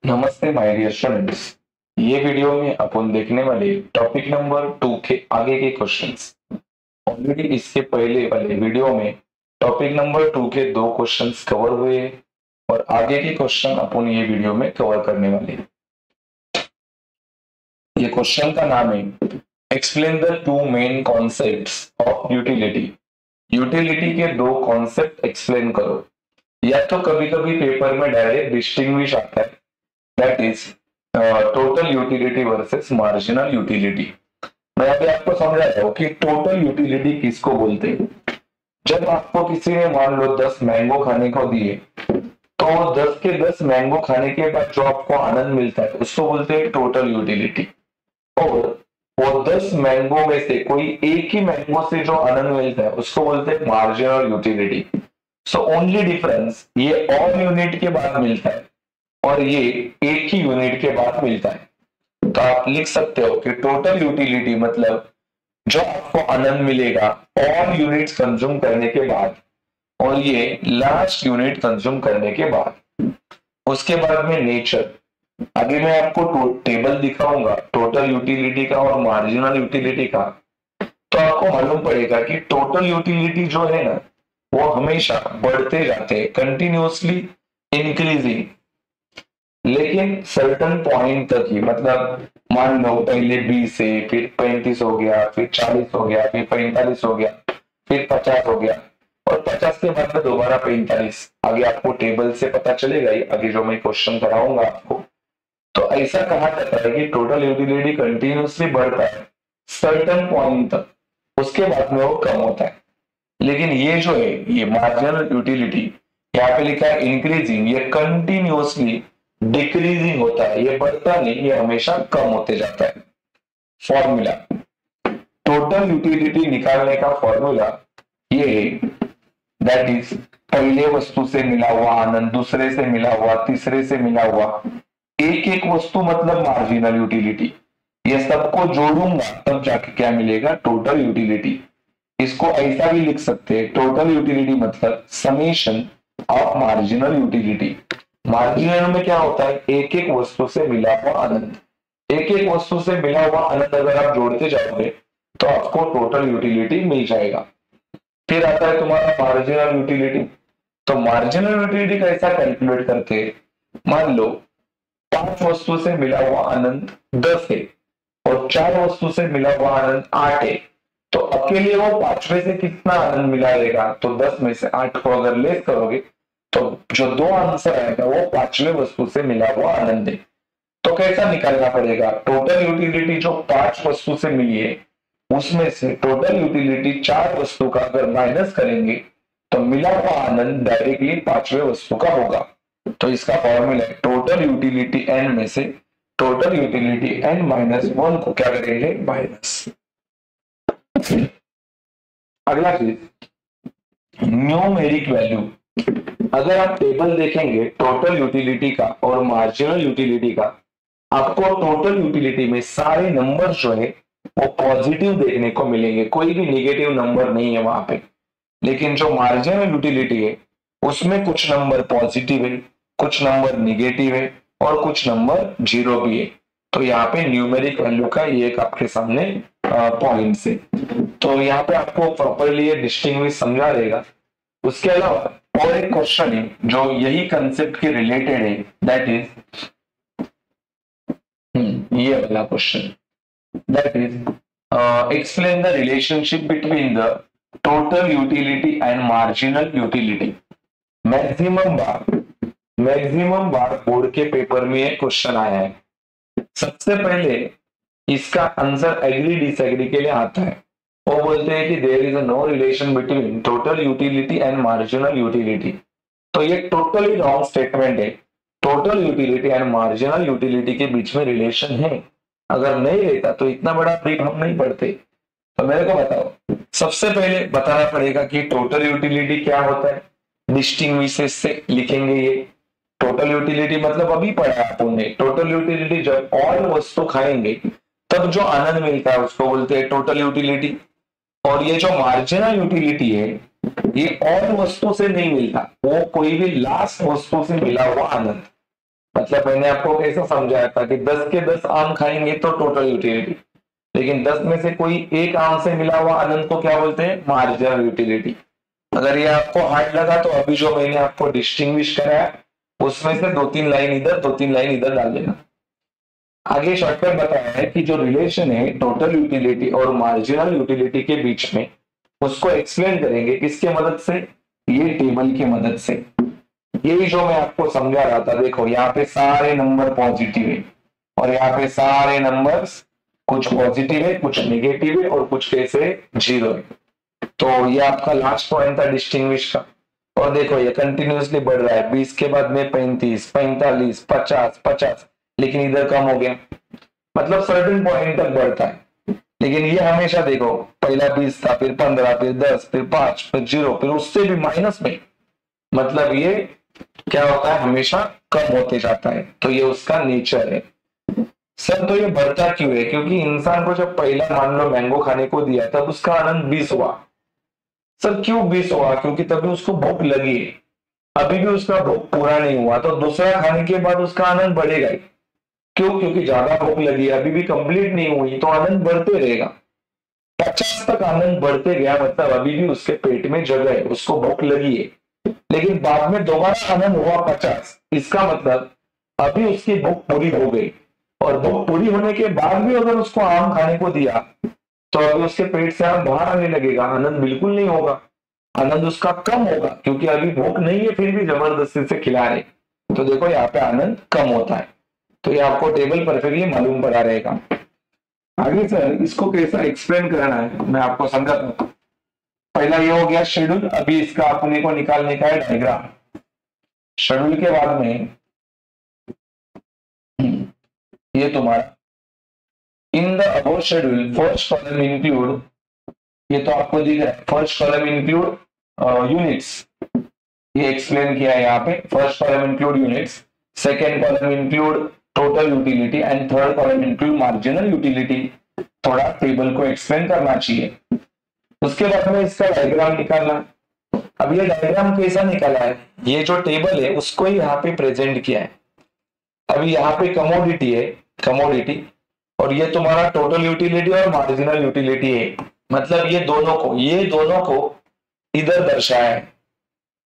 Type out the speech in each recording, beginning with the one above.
नमस्ते my dear students. ये video में अपन देखने वाले टॉपिक नंबर 2 के आगे के क्वेश्चंस। ऑलरेडी इसके पहले वाले वीडियो में टॉपिक नंबर 2 के दो क्वेश्चंस कवर हुए हैं और आगे के क्वेश्चन अपन ये वीडियो में कवर करने वाले हैं। ये क्वेश्चन का नाम है explain the two main concepts of utility. Utility के दो कॉन्सेप्ट एक्सप्लेन करो। या तो कभी कभी पेपर में डायरेक्ट डिस्टिंग्विश आता है, that is total utility versus marginal utility. मैं अभी आपको समझा रहा हूं कि टोटल यूटिलिटी किसको बोलते हैं। जब आपको किसी ने मान लो 10 मैंगो खाने को दिए, तो 10 के 10 मैंगो खाने के बाद जो आपको आनंद मिलता है उसको बोलते हैं टोटल यूटिलिटी। और वो 10 मैंगो में से कोई एक ही मैंगो से जो आनंद मिलता है उसको बोलते हैं marginal utility. So only difference ये ऑल यूनिट के बाद मिलता है और ये एक ही यूनिट के बाद मिलता है। तो आप लिख सकते हो कि टोटल यूटिलिटी मतलब जो आपको आनंद मिलेगा ऑल यूनिट्स कंज्यूम करने के बाद और ये लास्ट यूनिट कंज्यूम करने के बाद। उसके बाद में नेचर, आगे मैं आपको टेबल दिखाऊंगा टोटल यूटिलिटी का और मार्जिनल यूटिलिटी का। तो आपको मालूम पड़ेगा कि टोटल यूटिलिटी जो है ना वो हमेशा बढ़ते जाते हैं, कंटिन्यूअसली इंक्रीजिंग, लेकिन सर्टन पॉइंट तक ही। मतलब मान लो पहले 20 से फिर 35 हो गया, फिर 40 हो गया, फिर 45 हो गया, फिर 50 हो गया और 50 के बाद में दोबारा 45। आगे आपको टेबल से पता चलेगा ही, आगे जो मैं क्वेश्चन कराऊंगा आपको। तो ऐसा कहा जाता है कि टोटल यूटिलिटी कंटिन्यूअसली बढ़ता है सर्टन पॉइंट तक, उसके बाद में वो कम होता है। लेकिन ये जो है ये मार्जिनल यूटिलिटी, यहाँ पे लिखा है इंक्रीजिंग, ये कंटिन्यूअसली डिक्रीजिंग होता है, ये बढ़ता नहीं, ये हमेशा कम होते जाता है। फॉर्मूला टोटल यूटिलिटी निकालने का फॉर्मूला ये है, दैट इज पहले वस्तु से मिला हुआ आनंद, दूसरे से मिला हुआ, तीसरे से मिला हुआ, एक एक वस्तु मतलब मार्जिनल यूटिलिटी। ये सबको जोड़ूंगा तब जाके क्या मिलेगा, टोटल यूटिलिटी। इसको ऐसा भी लिख सकते हैं, टोटल यूटिलिटी मतलब summation of marginal utility. Marginal में क्या होता है, एक एक वस्तु से मिला हुआ आनंद। एक एक वस्तु से मिला हुआ आनंद अगर आप जोड़ते जाओगे तो आपको टोटल यूटिलिटी मिल जाएगा। फिर आता है तुम्हारा मार्जिनल यूटिलिटी। तो मार्जिनल यूटिलिटी कैसा कैलकुलेट करते हैं, मान लो 5 वस्तु से मिला हुआ आनंद 10 है और 4 वस्तु से मिला हुआ आनंद 8 है। तो अकेले वो 5 में से कितना आनंद मिला लेगा, तो 10 में से 8 को अगर लेस करोगे तो जो दो आंसर आएगा वो 5वें वस्तु से मिला हुआ आनंद है। तो कैसा निकालना पड़ेगा, टोटल यूटिलिटी जो 5 वस्तु से मिली है उसमें से टोटल यूटिलिटी 4 वस्तु का अगर माइनस करेंगे तो मिला हुआ आनंद डायरेक्टली 5वें वस्तु का होगा। तो इसका फॉर्मूला है टोटल यूटिलिटी एन में से टोटल यूटिलिटी एन माइनस 1 को क्या करेंगे, माइनस। अगला चीज न्यूमेरिक वैल्यू। अगर आप टेबल देखेंगे टोटल यूटिलिटी का और मार्जिनल यूटिलिटी का, आपको टोटल यूटिलिटी में सारे नंबर जो है वो पॉजिटिव देखने को मिलेंगे, कोई भी नेगेटिव नंबर नहीं है वहां पे। लेकिन जो मार्जिनल यूटिलिटी है उसमें कुछ नंबर पॉजिटिव है, कुछ नंबर निगेटिव है और कुछ नंबर जीरो भी है। तो यहाँ पे न्यूमेरिक वैल्यू का ये एक आपके सामने पॉइंट है। तो यहाँ पे आपको प्रॉपरली ये डिस्टिंग्विश समझा रहेगा। उसके अलावा और एक क्वेश्चन है जो यही कंसेप्ट के रिलेटेड है, दैट इज ये वाला question, that is explain the relationship between the total utility and marginal utility. Maximum bar board के पेपर में एक क्वेश्चन आया है। सबसे पहले इसका आंसर एग्री डिसएग्री के लिए आता है। वो बोलते हैं कि there is no relation between total utility and marginal utility. तो ये टोटली रॉन्ग स्टेटमेंट है। Total utility and marginal utility के बीच में रिलेशन है, अगर नहीं रहता तो इतना बड़ा ब्रीफ हम नहीं पढ़ते। तो मेरे को बताओ, सबसे पहले बताना पड़ेगा कि टोटल यूटिलिटी क्या होता है। डिस्टिंग्विशेस से लिखेंगे ये टोटल यूटिलिटी मतलब अभी पढ़ा आपने, टोटल यूटिलिटी जब ऑल वस्तु खाएंगे तब जो आनंद मिलता है उसको बोलते हैं टोटल यूटिलिटी। और ये जो मार्जिनल यूटिलिटी है ये और वस्तु से नहीं मिलता, वो कोई भी लास्ट वस्तु से मिला हुआ आनंद। मतलब मैंने आपको कैसा समझाया था कि 10 के 10 आम खाएंगे तो टोटल यूटिलिटी, लेकिन 10 में से कोई एक आम से मिला हुआ आनंद को क्या बोलते हैं? Marginal utility. अगर ये आपको हार्ड लगा तो अभी जो मैंने आपको डिस्टिंग्विश कराया उसमें से 2-3 लाइन इधर 2-3 लाइन इधर डाल देना। आगे शॉर्टकट बताया है कि जो रिलेशन है टोटल यूटिलिटी और मार्जिनल यूटिलिटी के बीच में, उसको एक्सप्लेन करेंगे किसके मदद से? ये टेबल की मदद से। यही जो मैं आपको समझा रहा था, देखो यहाँ पे सारे नंबर पॉजिटिव है और यहाँ पे सारे नंबर्स कुछ पॉजिटिव है, कुछ नेगेटिव है और कुछ कैसे जीरो है। तो ये आपका लास्ट पॉइंट था डिस्टिंग्विश का। और देखो ये कंटिन्यूअसली बढ़ रहा है, 20 के बाद में 35, 45, 50, 50, लेकिन इधर कम हो गया, मतलब सर्टेन पॉइंट तक बढ़ता है। लेकिन ये हमेशा देखो, पहला 20 था, फिर 15, फिर 10, फिर 5, फिर 0, फिर उससे भी माइनस में, मतलब ये क्या होता है? हमेशा कम होते जाता है। तो ये उसका नेचर है। सर तो ये बढ़ता क्यों है? क्योंकि इंसान को जब पहला मान लो मैंगो खाने को दिया तब उसका आनंद 20 हुआ। सर क्यों 20 हुआ? क्योंकि तभी उसको भूख लगी है, अभी भी उसका भूख पूरा नहीं हुआ, तो दूसरा खाने के बाद उसका आनंद बढ़ेगा ही। क्यों? क्योंकि ज्यादा भूख लगी है, अभी भी कंप्लीट नहीं हुई, तो आनंद बढ़ते रहेगा। 50 तक आनंद बढ़ते गया, मतलब अभी भी उसके पेट में जगह है, उसको भूख लगी है, लेकिन बाद में दोबारा आनंद हुआ 50। इसका मतलब अभी उसकी भूख पूरी हो गई, और भूख पूरी होने के बाद भी अगर उसको आम खाने को दिया तो अभी उसके पेट से आम बाहर आने लगेगा, आनंद बिल्कुल नहीं होगा, आनंद उसका कम होगा, क्योंकि अभी भूख नहीं है फिर भी जबरदस्ती से खिला रहे। तो देखो यहाँ पे आनंद कम होता है। तो ये आपको टेबल परफेक्टली मालूम पड़ा रहेगा। आगे सर इसको कैसा एक्सप्लेन करना है मैं आपको समझाता हूँ। पहला ये हो गया शेड्यूल, अभी इसका अपने को निकालने का है डायग्राम। शेड्यूल के बाद में ये तुम्हारा in the above schedule first column include, ये तो आपको दिख रहा है, फर्स्ट कॉलम इंक्लूड यूनिट्स, ये एक्सप्लेन किया है यहाँ पे। First column include units, second column include total utility and third column include marginal utility. थोड़ा टेबल को एक्सप्लेन करना चाहिए। उसके बाद में इसका डायग्राम निकालना। अब ये डायग्राम कैसा निकाला है? ये जो टेबल है उसको ही यहाँ पे प्रेजेंट किया है। अभी यहाँ पे कमोडिटी है, कमोडिटी, और ये तुम्हारा टोटल यूटिलिटी और मार्जिनल यूटिलिटी है, मतलब ये दोनों को इधर दर्शाया है।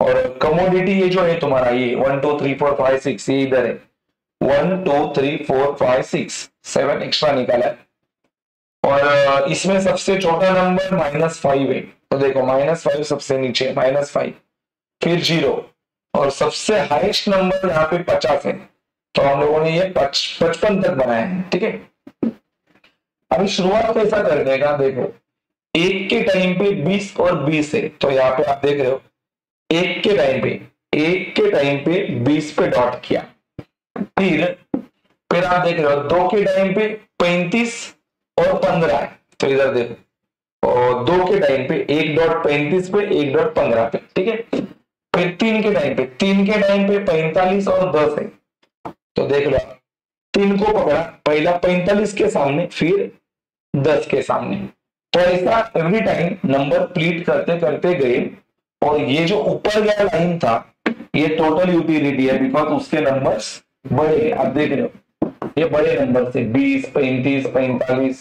और कमोडिटी ये जो है तुम्हारा, ये 1 2 3 4 5 6, ये इधर है 1 2 3 4 5 6 7 एक्स्ट्रा निकाला है। और इसमें सबसे छोटा नंबर -5 है, तो देखो -5 सबसे नीचे, -5, फिर 0, और सबसे हाईएस्ट नंबर यहाँ पे 50 है, तो हम लोगों ने ये 55 तक बनाया है। ठीक है, अभी शुरुआत कैसा करने का? देखो एक के टाइम पे 20 और 20 है, तो यहाँ पे आप देख रहे हो एक के टाइम पे 20 पे डॉट किया, फिर आप देख रहे हो 2 के टाइम पे 35 और 15 है, तो इधर देखो, और 2 के टाइम पे 1 डॉट 35 पे 1 डॉट 15 पे। ठीक है, फिर 3 के टाइम पे 45 और 10 है, तो देख लो 3 को पकड़ा, पहला 45 के सामने फिर 10 के सामने, तो ऐसा एवरी टाइम नंबर प्लीट करते करते गए, और ये जो ऊपर गया लाइन था ये टोटल यूटिलिटी है, बिकॉज उसके नंबर्स बड़े, आप देख रहे हो ये बड़े नंबर से 20 35 45,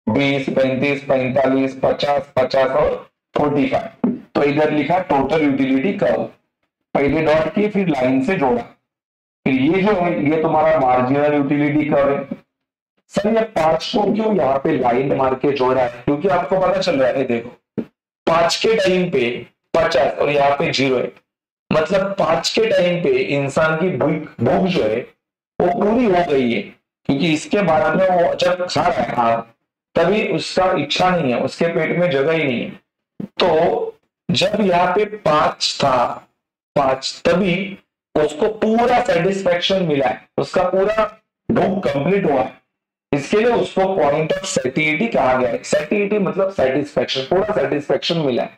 20 35 45 50 50 और 45, तो इधर लिखा टोटल यूटिलिटी कर्व, पहले डॉट की फिर लाइन से जोड़ा, फिर ये जो है ये तुम्हारा मार्जिनल यूटिलिटी कर्व है। सर ये 5 को क्यों यहाँ पे लाइन मार के जोड़ा है? क्योंकि आपको पता चल रहा है, देखो 5 के टाइम पे 50 और यहाँ पे 0 है, मतलब 5 के टाइम पे इंसान की भूख जो है वो पूरी हो गई है, क्योंकि इसके बाद में वो जब खा रहा है तभी उसका इच्छा नहीं है, उसके पेट में जगह ही नहीं है। तो जब यहाँ पे 5 था, 5, तभी उसको पूरा सेटिस्फेक्शन मिला है, उसका पूरा भूख कंप्लीट हुआ है, इसके लिए उसको पॉइंट ऑफ सैटिस्फैक्शन कहा गया है। सैटिस्फैक्शन मतलब सेटिस्फेक्शन, पूरा सेटिस्फेक्शन मिला है।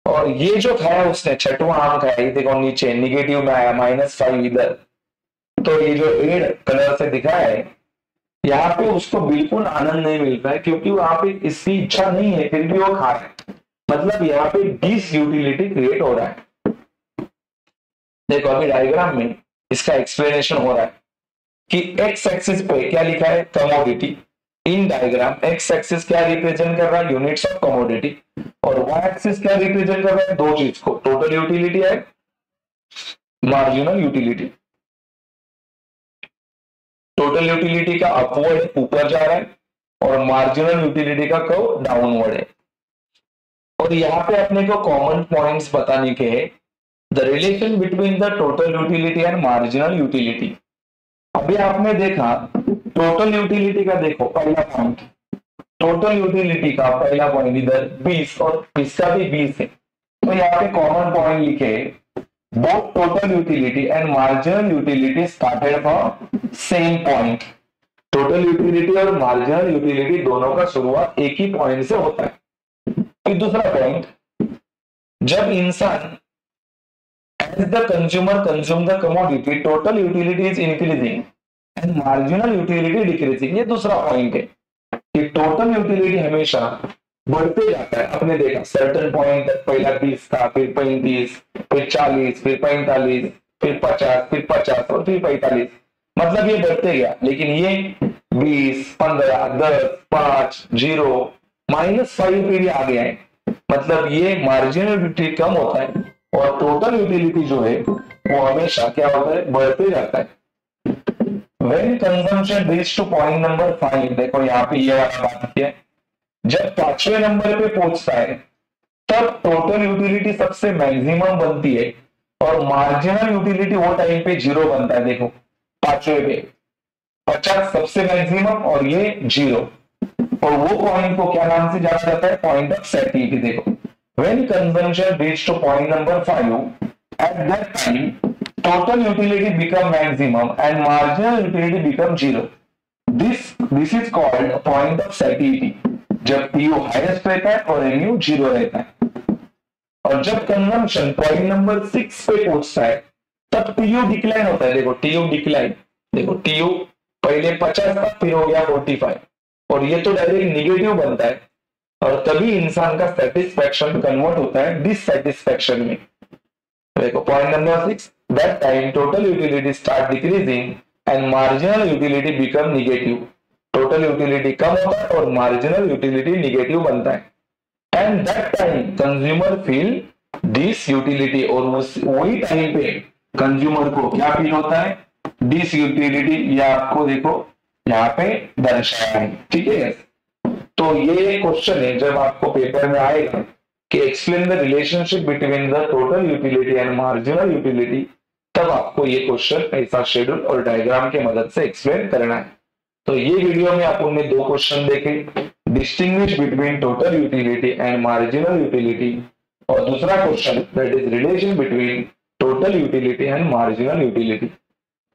और ये जो खाया उसने, छठवां आम खाया, ये देखो नीचे निगेटिव में आया -5 इधर, तो ये जो रेड कलर से दिखा है यहाँ पे उसको बिल्कुल आनंद नहीं मिल रहा है, क्योंकि वहां पे इसकी इच्छा नहीं है फिर भी वो खा रहा है, मतलब यहाँ पे डिस यूटिलिटी क्रिएट हो रहा है। देखो अभी डायग्राम में इसका एक्सप्लेनेशन हो रहा है कि एक्स एक्सिस पे क्या लिखा है, commodity. In diagram x axis क्या रिप्रेजेंट कर रहा है, यूनिट्स ऑफ कमोडिटी, और वाई एक्सिस क्या रिप्रेजेंट कर रहा है, दो चीज को, टोटल यूटिलिटी है, मार्जिनल यूटिलिटी। टोटल यूटिलिटी का अपवर्ड ऊपर जा रहा है और मार्जिनल यूटिलिटी का कर्व डाउनवर्ड है। और यहाँ पे अपने को कॉमन पॉइंट्स बताने के हैं, the relation between the total utility and marginal utility. अभी आपने देखा टोटल यूटिलिटी का, देखो पहला पॉइंट, टोटल यूटिलिटी का पहला पॉइंट इधर 20 और इसका भी 20 है, तो यहाँ पे कॉमन पॉइंट लिखे, both total utility and marginal utility started from same point. Total utility और मार्जिनल यूटिलिटी दोनों का शुरुआत एक ही पॉइंट से होता है। फिर दूसरा पॉइंट, जब इंसान as the consumer consume the commodity, total utility is increasing and marginal utility decreasing। ये दूसरा पॉइंट है कि टोटल यूटिलिटी हमेशा बढ़ते जाता है। आपने देखा सर्टेन पॉइंट तक पहला 20 था, फिर 35, फिर 40, फिर 45, फिर 50, फिर 50 और फिर 45, मतलब ये बढ़ते गया। लेकिन ये 20, 15, 10, 5, 0, -5 फिर आ गया है, मतलब ये मार्जिनल यूटिलिटी कम होता है और टोटल यूटिलिटी जो है वो हमेशा क्या होता है, बढ़ते जाता है। When consumption reach to point number 5, देखो यहाँ पे ये वाला बात किया है, जब 5वें नंबर पे पहुंचता है तब टोटल यूटिलिटी सबसे मैक्सिमम बनती है और मार्जिनल यूटिलिटी वो टाइम पे 0 बनता है। देखो 5वें पे 50 सबसे मैक्सिमम और ये 0, और वो पॉइंट को क्या नाम से जाना जाता है, पॉइंट ऑफ सैटिस्फैक्शन। देखो when consumption reach to point number 5, at that time total utility become maximum and marginal utility become 0. This is called point of satiety, जब PU हाईएस्ट रहता है और MU 0 रहता है। और जब कंजम्पशन पॉइंट नंबर 6 पे पहुंचता है तब TU डिक्लाइन होता है। देखो TU डिक्लाइन, देखो TU पहले 50 था, फिर हो गया 45, और ये तो डायरेक्ट निगेटिव बनता है, और तभी इंसान का सेटिस्फैक्शन कन्वर्ट होता है डिससेटिस्फैक्शन में। देखो point number 6, that time total utility start decreasing and marginal utility become negative. Total utility कम होता है और मार्जिनल यूटिलिटी निगेटिव बनता है। And that time consumer feel disutility, और वही टाइम पे कंज्यूमर को क्या फील होता है, दिस यूटिलिटी। ये आपको देखो यहाँ पे दर्शाया है, ठीक है। तो ये क्वेश्चन है जब आपको पेपर में आएगा कि explain the relationship between the total utility and marginal utility, तब आपको ये क्वेश्चन ऐसा शेड्यूल और डायग्राम की मदद से एक्सप्लेन करना है। तो ये वीडियो में आपने दो क्वेश्चन देखे, distinguish between total utility and marginal utility, और दूसरा question that is relation between total utility and marginal utility.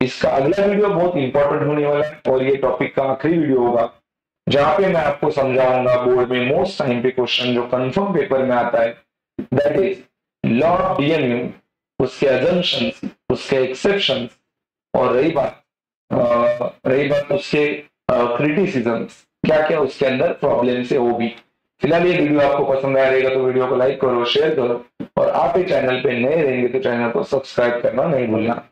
इसका अगला वीडियो बहुत इंपॉर्टेंट होने वाला है और ये टॉपिक का आखिरी वीडियो होगा, जहां पे मैं आपको समझाऊंगा बोर्ड में मोस्ट टाइम पे क्वेश्चन जो कंफर्म पेपर में आता है, that is law of DMU, उसके अजम्पशंस, उसके एक्सेप्शंस, और रही बात उसके क्रिटिसिज्म्स, क्या क्या उसके अंदर प्रॉब्लम से होगी। फिलहाल ये वीडियो आपको पसंद आया रहेगा तो वीडियो को लाइक करो, शेयर करो, और आप ये चैनल पे नए रहेंगे तो चैनल को सब्सक्राइब करना नहीं भूलना।